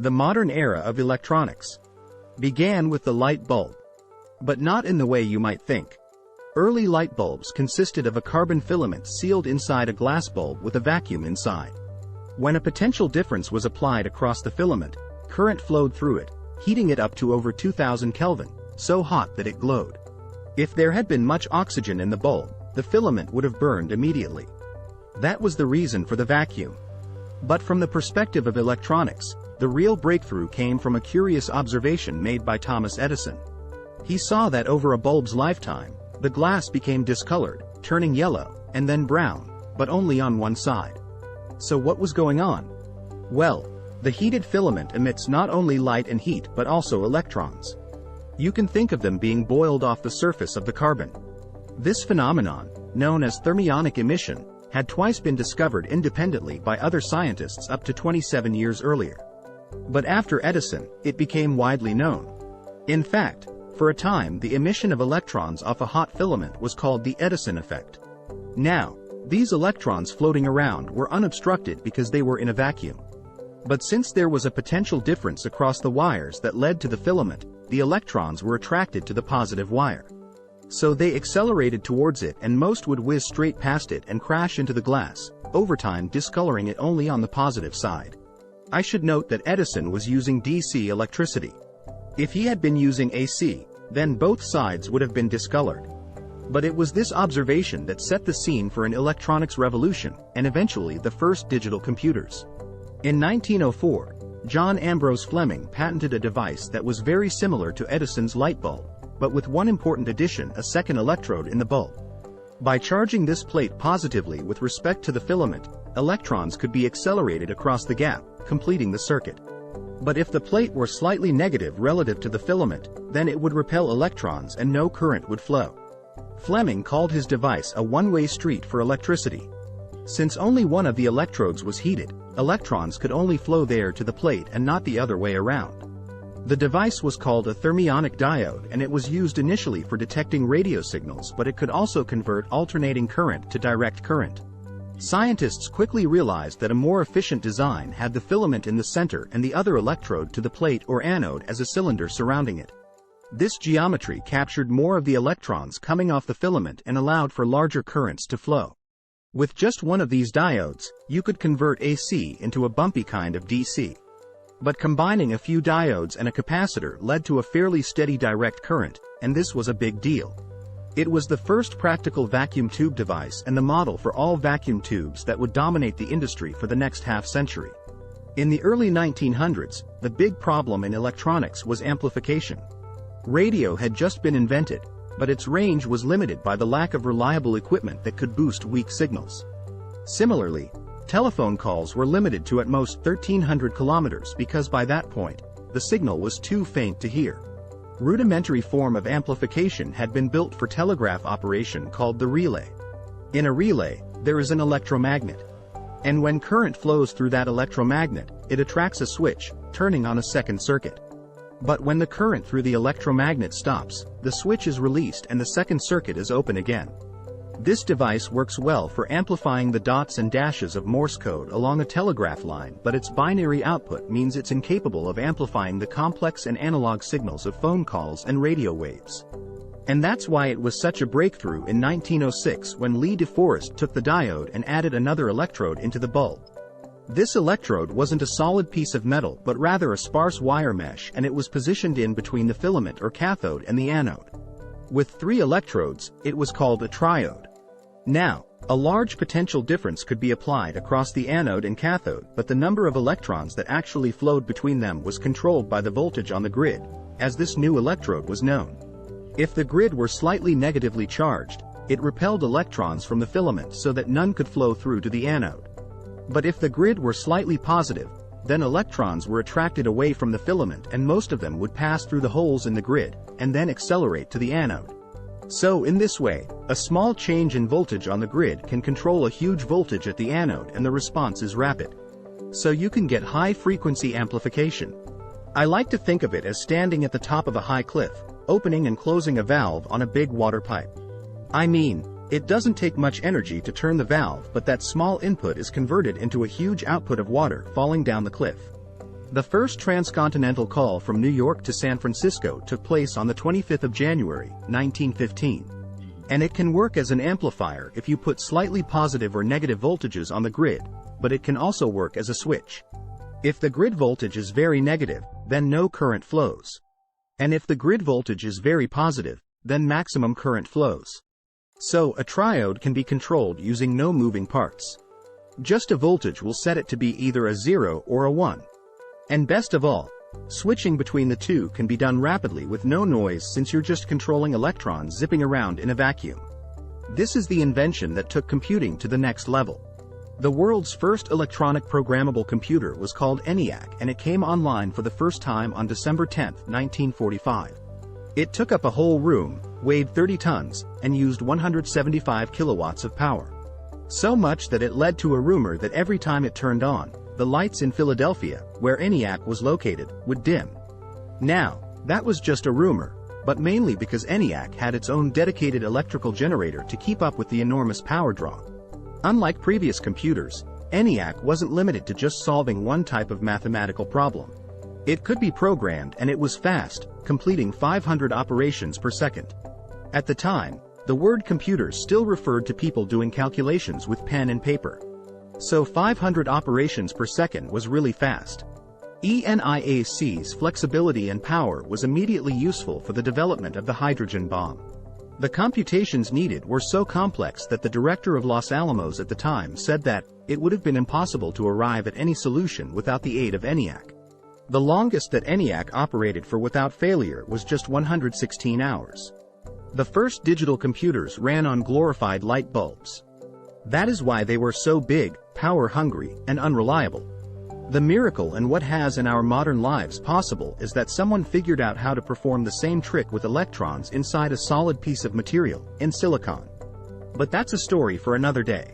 The modern era of electronics began with the light bulb. But not in the way you might think. Early light bulbs consisted of a carbon filament sealed inside a glass bulb with a vacuum inside. When a potential difference was applied across the filament, current flowed through it, heating it up to over 2000 Kelvin, so hot that it glowed. If there had been much oxygen in the bulb, the filament would have burned immediately. That was the reason for the vacuum. But from the perspective of electronics, the real breakthrough came from a curious observation made by Thomas Edison. He saw that over a bulb's lifetime, the glass became discolored, turning yellow, and then brown, but only on one side. So what was going on? Well, the heated filament emits not only light and heat but also electrons. You can think of them being boiled off the surface of the carbon. This phenomenon, known as thermionic emission, had twice been discovered independently by other scientists up to 27 years earlier. But after Edison, it became widely known. In fact, for a time the emission of electrons off a hot filament was called the Edison effect. Now, these electrons floating around were unobstructed because they were in a vacuum. But since there was a potential difference across the wires that led to the filament, the electrons were attracted to the positive wire. So they accelerated towards it, and most would whiz straight past it and crash into the glass, over time discoloring it only on the positive side. I should note that Edison was using DC electricity. If he had been using AC, then both sides would have been discolored. But it was this observation that set the scene for an electronics revolution, and eventually the first digital computers. In 1904, John Ambrose Fleming patented a device that was very similar to Edison's light bulb, but with one important addition: a second electrode in the bulb. By charging this plate positively with respect to the filament, electrons could be accelerated across the gap, completing the circuit. But if the plate were slightly negative relative to the filament, then it would repel electrons and no current would flow. Fleming called his device a one-way street for electricity. Since only one of the electrodes was heated, electrons could only flow there to the plate and not the other way around. The device was called a thermionic diode, and it was used initially for detecting radio signals, but it could also convert alternating current to direct current. Scientists quickly realized that a more efficient design had the filament in the center and the other electrode to the plate or anode as a cylinder surrounding it. This geometry captured more of the electrons coming off the filament and allowed for larger currents to flow. With just one of these diodes, you could convert AC into a bumpy kind of DC. But combining a few diodes and a capacitor led to a fairly steady direct current, and this was a big deal. It was the first practical vacuum tube device and the model for all vacuum tubes that would dominate the industry for the next half-century. In the early 1900s, the big problem in electronics was amplification. Radio had just been invented, but its range was limited by the lack of reliable equipment that could boost weak signals. Similarly, telephone calls were limited to at most 1,300 kilometers because by that point, the signal was too faint to hear. Rudimentary form of amplification had been built for telegraph operation called the relay. In a relay, there is an electromagnet. And when current flows through that electromagnet, it attracts a switch, turning on a second circuit. But when the current through the electromagnet stops, the switch is released and the second circuit is open again. This device works well for amplifying the dots and dashes of Morse code along a telegraph line, but its binary output means it's incapable of amplifying the complex and analog signals of phone calls and radio waves. And that's why it was such a breakthrough in 1906 when Lee DeForest took the diode and added another electrode into the bulb. This electrode wasn't a solid piece of metal but rather a sparse wire mesh, and it was positioned in between the filament or cathode and the anode. With 3 electrodes, it was called a triode. Now, a large potential difference could be applied across the anode and cathode, but the number of electrons that actually flowed between them was controlled by the voltage on the grid, as this new electrode was known. If the grid were slightly negatively charged, it repelled electrons from the filament so that none could flow through to the anode. But if the grid were slightly positive, then electrons were attracted away from the filament and most of them would pass through the holes in the grid, and then accelerate to the anode. So in this way, a small change in voltage on the grid can control a huge voltage at the anode and the response is rapid. So you can get high-frequency amplification. I like to think of it as standing at the top of a high cliff, opening and closing a valve on a big water pipe. I mean, it doesn't take much energy to turn the valve, but that small input is converted into a huge output of water falling down the cliff. The first transcontinental call from New York to San Francisco took place on the 25th of January, 1915. And it can work as an amplifier if you put slightly positive or negative voltages on the grid, but it can also work as a switch. If the grid voltage is very negative, then no current flows. And if the grid voltage is very positive, then maximum current flows. So a triode can be controlled using no moving parts. Just a voltage will set it to be either a 0 or a 1. And best of all, switching between the two can be done rapidly with no noise since you're just controlling electrons zipping around in a vacuum. This is the invention that took computing to the next level. The world's first electronic programmable computer was called ENIAC, and it came online for the first time on December 10, 1945. It took up a whole room, weighed 30 tons, and used 175 kilowatts of power. So much that it led to a rumor that every time it turned on, the lights in Philadelphia, where ENIAC was located, would dim. Now, that was just a rumor, but mainly because ENIAC had its own dedicated electrical generator to keep up with the enormous power draw. Unlike previous computers, ENIAC wasn't limited to just solving one type of mathematical problem. It could be programmed, and it was fast, completing 500 operations per second. At the time, the word computer still referred to people doing calculations with pen and paper. So 500 operations per second was really fast. ENIAC's flexibility and power was immediately useful for the development of the hydrogen bomb. The computations needed were so complex that the director of Los Alamos at the time said that it would have been impossible to arrive at any solution without the aid of ENIAC. The longest that ENIAC operated for without failure was just 116 hours. The first digital computers ran on glorified light bulbs. That is why they were so big, power-hungry, and unreliable. The miracle and what has in our modern lives possible is that someone figured out how to perform the same trick with electrons inside a solid piece of material, in silicon. But that's a story for another day.